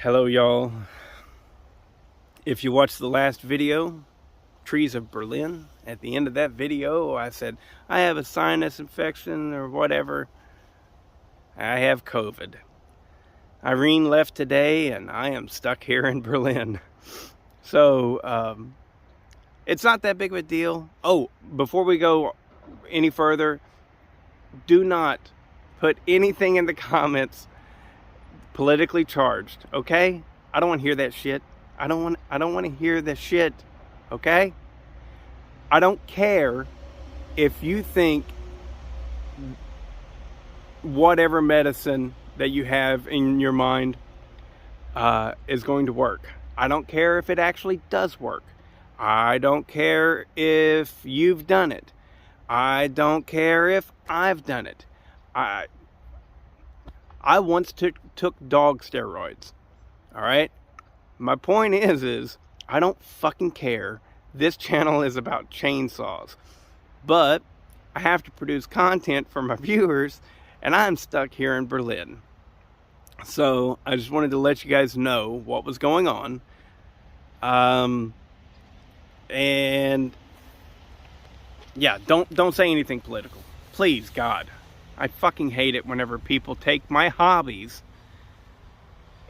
Hello y'all. If you watched the last video, Trees of Berlin, at the end of that video I said I have a sinus infection or whatever. I have COVID. Irene left today and I am stuck here in Berlin. So it's not that big of a deal. Oh, before we go any further, do not put anything in the comments politically charged, okay? I don't want to hear that shit. I don't want to hear that shit, okay? I don't care if you think whatever medicine that you have in your mind is going to work. I don't care if it actually does work. I don't care if you've done it. I don't care if I've done it. I once took dog steroids. All right? My point is I don't fucking care. This channel is about chainsaws. But I have to produce content for my viewers, and I'm stuck here in Berlin. So I just wanted to let you guys know what was going on. And yeah, don't say anything political. Please, God. I fucking hate it whenever people take my hobbies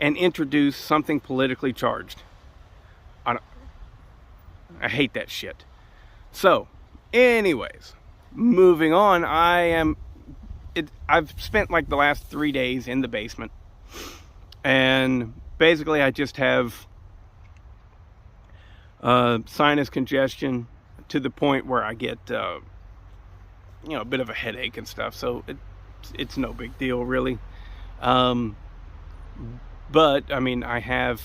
and introduce something politically charged. I hate that shit. So, anyways, moving on. I've spent like the last 3 days in the basement, and basically I just have sinus congestion to the point where I get a bit of a headache and stuff, so it's no big deal really. But I mean, I have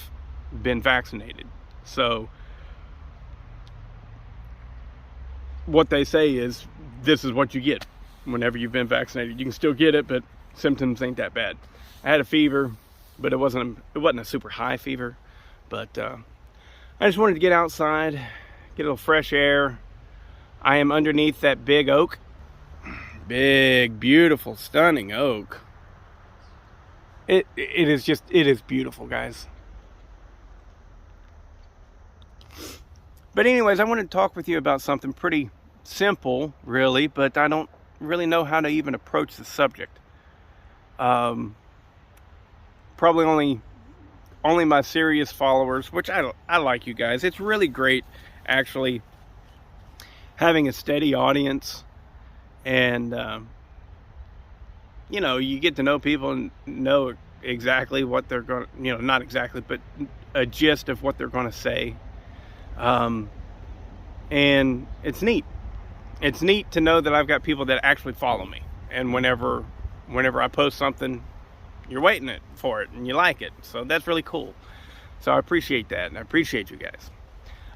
been vaccinated, so what they say is this is what you get whenever you've been vaccinated. You can still get it, but symptoms ain't that bad. I had a fever, but it wasn't a super high fever. But I just wanted to get outside, get a little fresh air. I am underneath that big oak. Big, beautiful, stunning oak. It is beautiful, guys. But anyways, I wanted to talk with you about something pretty simple, really, but I don't really know how to even approach the subject. Probably only my serious followers, which I like you guys. It's really great, actually, having a steady audience. And you get to know people and know exactly what they're going to, not exactly, but a gist of what they're going to say. And it's neat. It's neat to know that I've got people that actually follow me. And whenever I post something, you're waiting for it and you like it. So that's really cool. So I appreciate that, and I appreciate you guys.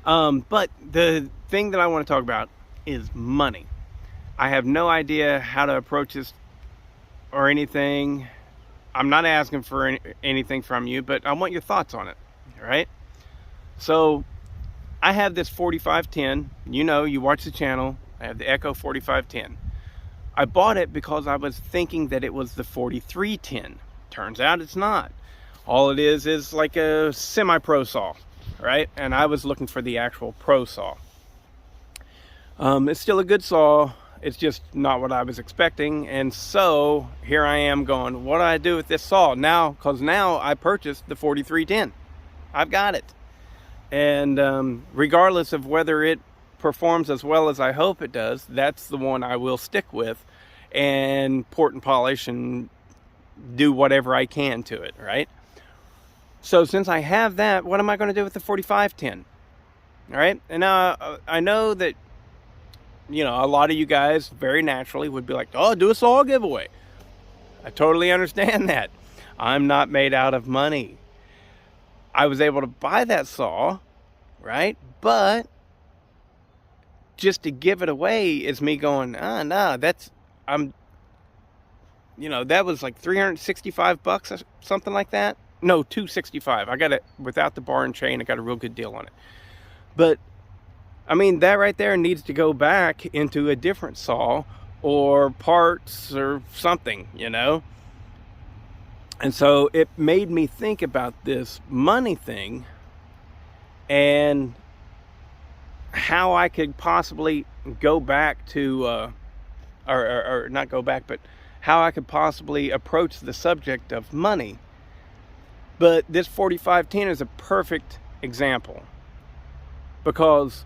But the thing that I want to talk about is money. I have no idea how to approach this or anything. I'm not asking for anything from you, but I want your thoughts on it. All right? So I have this 4510. You watch the channel. I have the Echo 4510. I bought it because I was thinking that it was the 4310. Turns out it's not. All it is like a semi-pro saw, right? And I was looking for the actual pro saw. It's still a good saw. It's just not what I was expecting. And so here I am going, what do I do with this saw now? Because now I purchased the 4310. I've got it. And regardless of whether it performs as well as I hope it does, that's the one I will stick with and port and polish and do whatever I can to it, right? So since I have that, what am I going to do with the 4510? All right? And I know that a lot of you guys very naturally would be like, oh, do a saw giveaway. I totally understand that. I'm not made out of money. I was able to buy that saw, right? But just to give it away is me going, no, that was like $365 or something like that. No, $265. I got it without the bar and chain. I got a real good deal on it. But I mean, that right there needs to go back into a different saw or parts or something, And so it made me think about this money thing and how I could possibly go back to, or not go back, but how I could possibly approach the subject of money. But this 4510 is a perfect example, because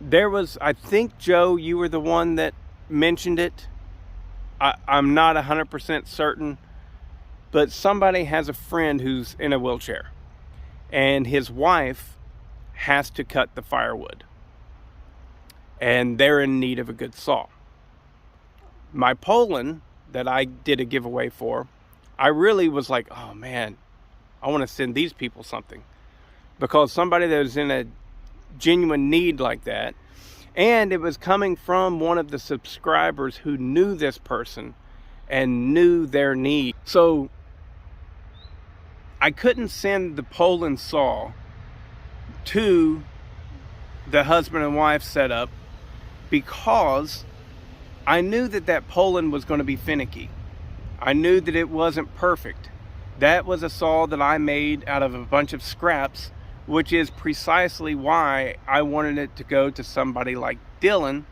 there was, I think, Joe, you were the one that mentioned it. I'm not 100% certain, but somebody has a friend who's in a wheelchair, and his wife has to cut the firewood, and they're in need of a good saw. My Poland that I did a giveaway for, I really was like, oh man, I want to send these people something, because somebody that was in a genuine need like that, and it was coming from one of the subscribers who knew this person and knew their need. So I couldn't send the Poland saw to the husband and wife setup, because I knew that Poland was going to be finicky. I knew that it wasn't perfect. That was a saw that I made out of a bunch of scraps, which is precisely why I wanted it to go to somebody like Dylan,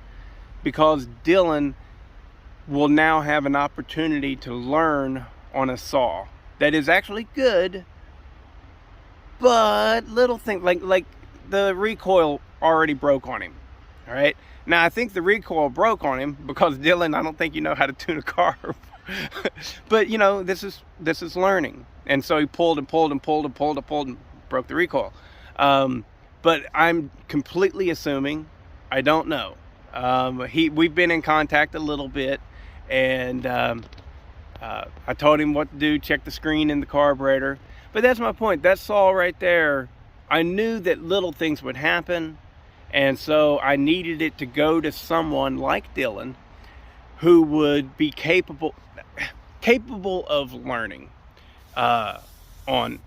because Dylan will now have an opportunity to learn on a saw that is actually good, but little things like the recoil already broke on him. All right. Now I think the recoil broke on him because Dylan, I don't think you know how to tune a car. But you know, this is learning. And so he pulled and broke the recoil. But I'm completely assuming, I don't know. We've been in contact a little bit, and I told him what to do, check the screen in the carburetor. But that's my point. That saw right there, I knew that little things would happen, and so I needed it to go to someone like Dylan who would be capable of learning on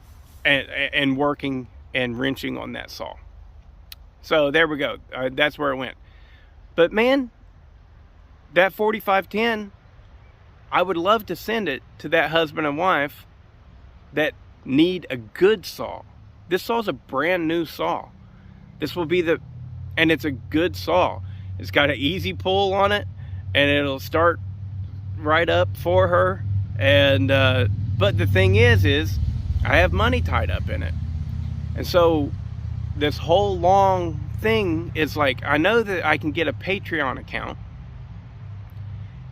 and working and wrenching on that saw. So there we go. That's where it went. But man, that 4510, I would love to send it to that husband and wife that need a good saw. This saw's a brand new saw. This will be and it's a good saw. It's got an easy pull on it, and it'll start right up for her. And but the thing is I have money tied up in it. And so this whole long thing is like, I know that I can get a Patreon account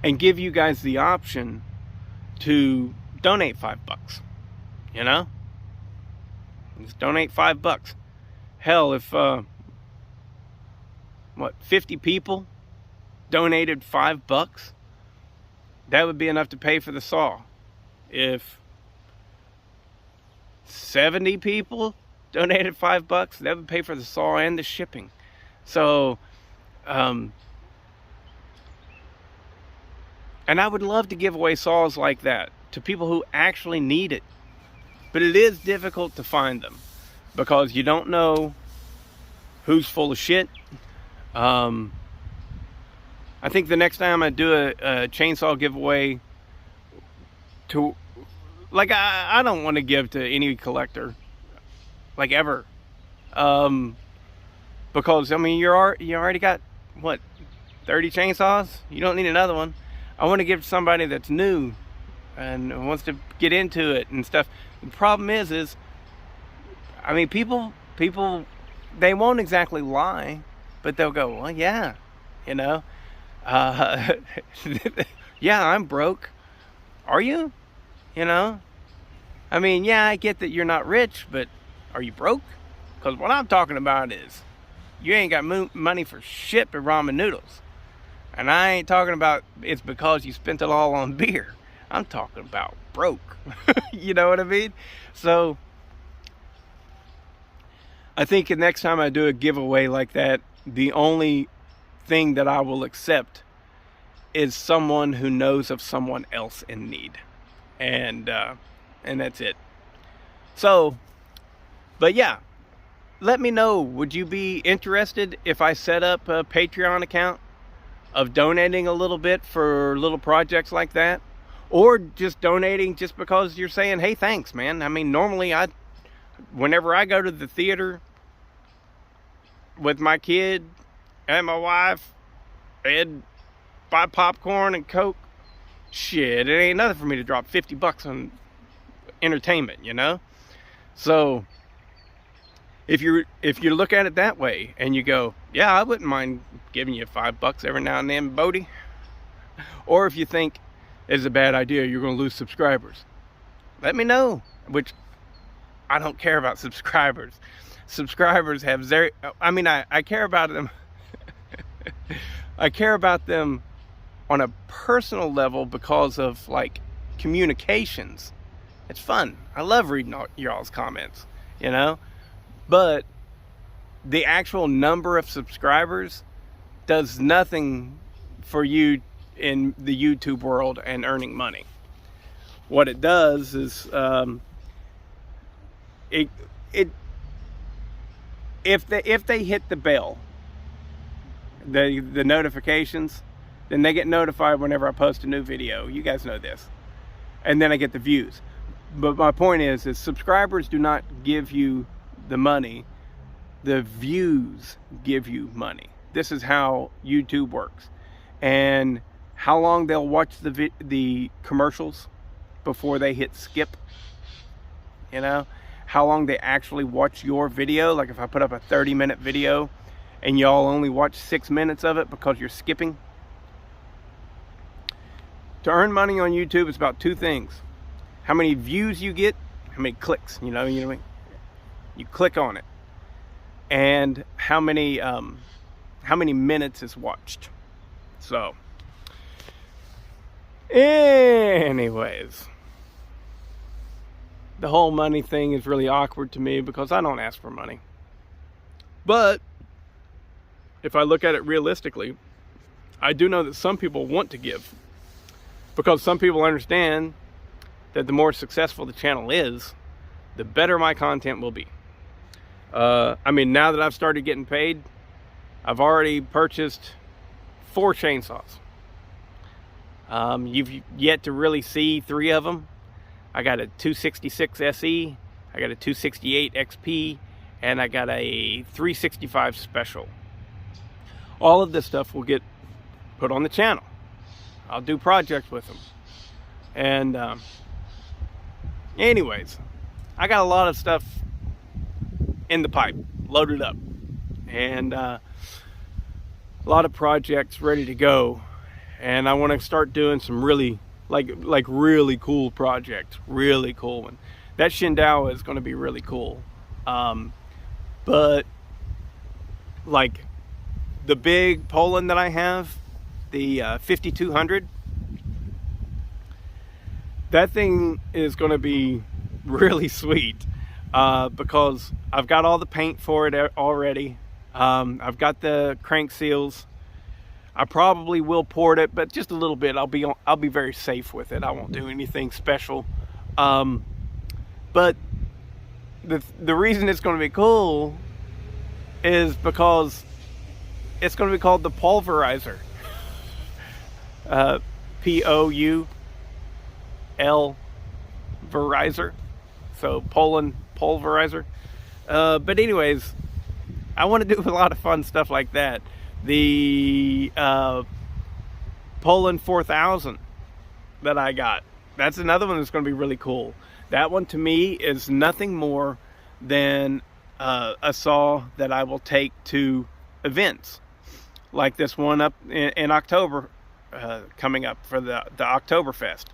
and give you guys the option to donate $5. You know? Just donate $5. Hell, if 50 people donated $5, that would be enough to pay for the saw. If 70 people donated $5, that would pay for the saw and the shipping. So and I would love to give away saws like that to people who actually need it, but it is difficult to find them because you don't know who's full of shit. I think the next time I do a chainsaw giveaway to, like, I don't want to give to any collector, like, ever, because I mean, you already got what, 30 chainsaws? You don't need another one. I want to give to somebody that's new and wants to get into it and stuff. The problem is I mean, people they won't exactly lie, but they'll go, well, yeah, you know, yeah, I'm broke. Are you? You know, I mean, yeah, I get that you're not rich, but are you broke? Because what I'm talking about is you ain't got money for shit but ramen noodles. And I ain't talking about it's because you spent it all on beer. I'm talking about broke. You know what I mean? So I think the next time I do a giveaway like that, the only thing that I will accept is someone who knows of someone else in need. And that's it. So, but yeah, let me know. Would you be interested if I set up a Patreon account of donating a little bit for little projects like that? or just donating just because you're saying, hey, thanks, man. I mean, normally whenever I go to the theater with my kid and my wife and buy popcorn and Coke, shit, it ain't nothing for me to drop $50 on entertainment, you know? So if you look at it that way and you go, yeah, I wouldn't mind giving you $5 every now and then, Bodie. Or if you think it's a bad idea, you're going to lose subscribers, let me know. Which I don't care about subscribers. Subscribers have zero. I mean, I care about them. I care about them on a personal level because of like communications. It's fun. I love reading all y'all's comments, you know. But the actual number of subscribers does nothing for you in the YouTube world and earning money. What it does is if they hit the bell, the notifications, then they get notified whenever I post a new video. You guys know this. And then I get the views. But my point is subscribers do not give you the money. The views give you money. This is how YouTube works. And how long they'll watch the commercials before they hit skip, you know, how long they actually watch your video. Like if I put up a 30-minute video and y'all only watch 6 minutes of it because you're skipping. To earn money on YouTube, it's about two things: how many views you get, how many clicks, you know what I mean? You click on it, and how many minutes is watched. So anyways, the whole money thing is really awkward to me because I don't ask for money. But if I look at it realistically, I do know that some people want to give, because some people understand that the more successful the channel is, the better my content will be. I mean, now that I've started getting paid, I've already purchased 4 chainsaws. You've yet to really see 3 of them. I got a 266 SE, I got a 268 XP, and I got a 365 Special. All of this stuff will get put on the channel. I'll do projects with them. And anyways, I got a lot of stuff in the pipe, loaded up, and a lot of projects ready to go. And I want to start doing some really like really cool projects, really cool one. That Shindao is going to be really cool. But like the big Poland that I have, the 5200, that thing is going to be really sweet, because I've got all the paint for it already. I've got the crank seals. I probably will port it, but just a little bit. I'll be very safe with it. I won't do anything special. But the reason it's going to be cool is because it's going to be called the Pulverizer. P-O-U-L Verizer. So Poland Pulverizer. But anyways, I want to do a lot of fun stuff like that. The Poland 4000 that I got, that's another one that's going to be really cool. That one to me is nothing more than a saw that I will take to events like this one up in October, coming up for the Oktoberfest.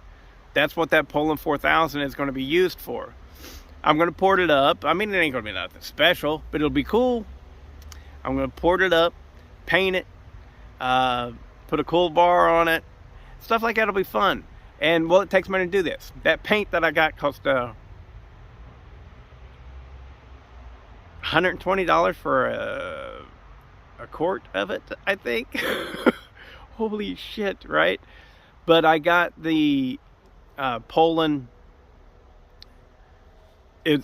That's what that Poland 4000 is going to be used for. I'm going to port it up. I mean, it ain't going to be nothing special, but it'll be cool. I'm going to port it up, paint it, put a cool bar on it. Stuff like that will be fun. And well, it takes money to do this. That paint that I got cost $120 for a quart of it, I think. Holy shit, right? But I got the Poland. I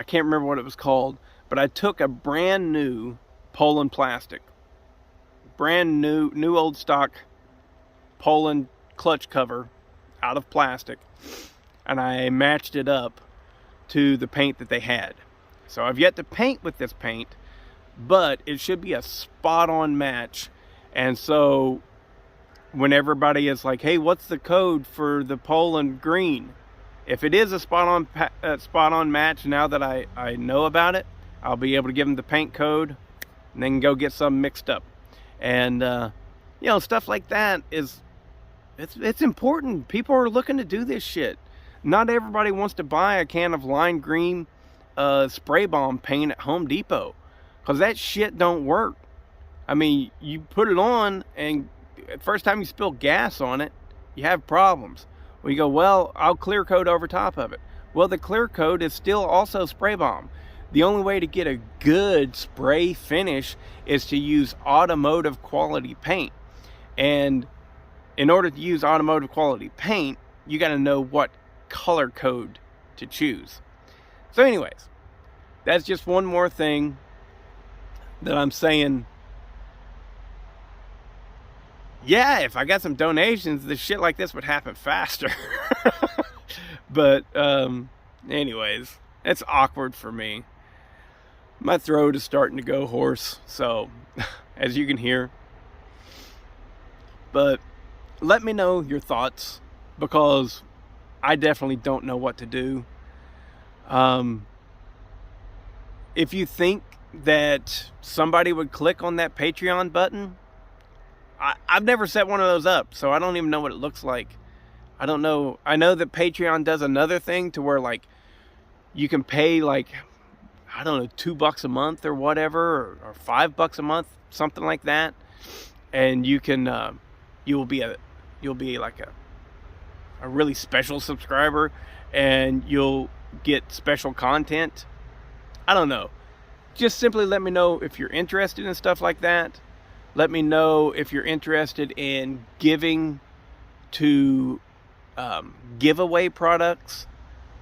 can't remember what it was called, but I took a brand new Poland plastic, brand new old stock Poland clutch cover out of plastic, and I matched it up to the paint that they had. So I've yet to paint with this paint, but it should be a spot-on match. And so when everybody is like, hey, what's the code for the Poland green? If it is a spot-on match, now that I know about it, I'll be able to give them the paint code and then go get some mixed up. And you know, stuff like that is, it's important. People are looking to do this shit. Not everybody wants to buy a can of lime green spray bomb paint at Home Depot, because that shit don't work. I mean, you put it on, and the first time you spill gas on it, you have problems. Well, you go, well, I'll clear coat over top of it. Well, the clear coat is still also spray bomb. The only way to get a good spray finish is to use automotive quality paint. And in order to use automotive quality paint, you got to know what color code to choose. So anyways, that's just one more thing that I'm saying. Yeah, if I got some donations, the shit like this would happen faster. But anyways, it's awkward for me. My throat is starting to go hoarse, so as you can hear. But let me know your thoughts, because I definitely don't know what to do. If you think that somebody would click on that Patreon button, I've never set one of those up, so I don't even know what it looks like. I don't know. I know that Patreon does another thing to where, like, you can pay, like, I don't know, $2 a month or whatever, or $5 a month, something like that, and you can you'll be like a really special subscriber, and you'll get special content. I don't know. Just simply let me know if you're interested in stuff like that. Let me know if you're interested in giving to giveaway products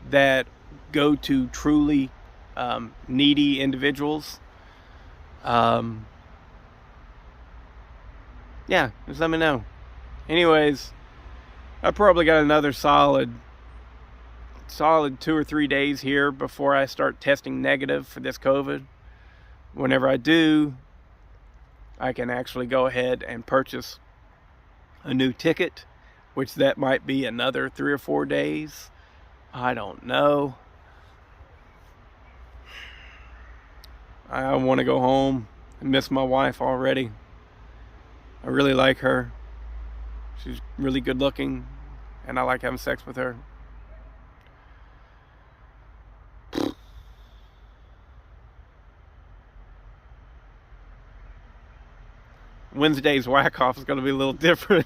that go to truly needy individuals. Yeah, just let me know. Anyways, I probably got another solid 2 or 3 days here before I start testing negative for this COVID. Whenever I do, I can actually go ahead and purchase a new ticket, which that might be another 3 or 4 days. I don't know. I want to go home. I miss my wife already. I really like her. She's really good looking, and I like having sex with her. Wednesday's whack-off is going to be a little different.